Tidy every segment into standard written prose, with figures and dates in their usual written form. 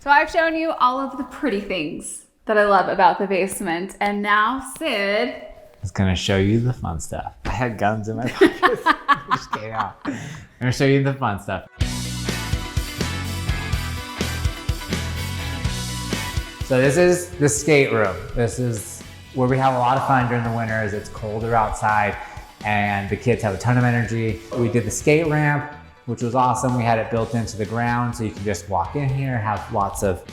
So I've shown you all of the pretty things that I love about the basement. And now Sid is gonna show you the fun stuff. I had guns in my pockets. Just came out. I'm gonna show you the fun stuff. So this is the skate room. This is where we have a lot of fun during the winters. It's colder outside and the kids have a ton of energy. We did the skate ramp, which was awesome. We had it built into the ground so you can just walk in here, have lots of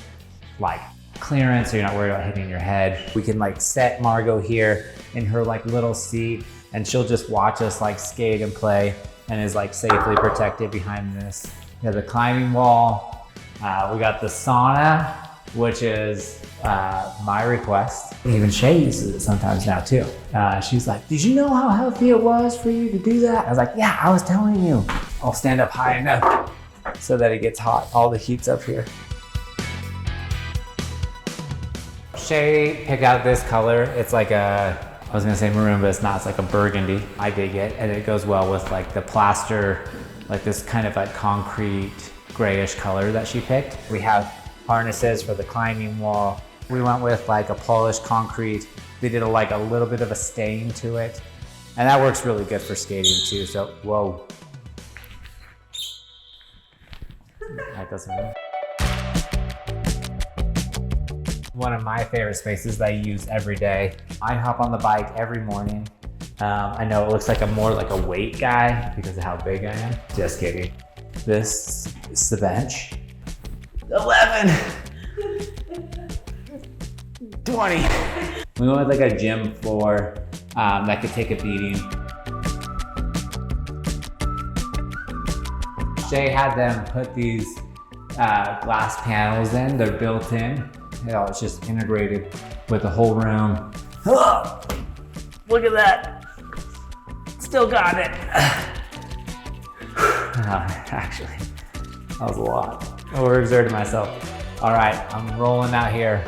like clearance so you're not worried about hitting your head. We can like set Margot here in her like little seat and she'll just watch us like skate and play and is like safely protected behind this. We have the climbing wall. We got the sauna, which is my request. Even Shay uses it sometimes now too. She's like, did you know how healthy it was for you to do that? I was like, yeah, I was telling you. I'll stand up high enough so that it gets hot. All the heat's up here. Shay picked out this color. It's like a, I was gonna say maroon, but it's not. It's like a burgundy. I dig it, and it goes well with like the plaster, like this kind of like concrete grayish color that she picked. We have harnesses for the climbing wall. We went with like a polished concrete. They did like a little bit of a stain to it. And that works really good for skating too, so whoa. That doesn't move. One of my favorite spaces that I use every day. I hop on the bike every morning. I know it looks like I'm more like a weight guy because of how big I am. Just kidding. This is the bench. 11, 20. We went with like a gym floor that could take a beating. Shay had them put these glass panels in. They're built in. You know, it's just integrated with the whole room. Oh, look at that. Still got it. Actually, that was a lot. Overexerted myself. All right, I'm rolling out here.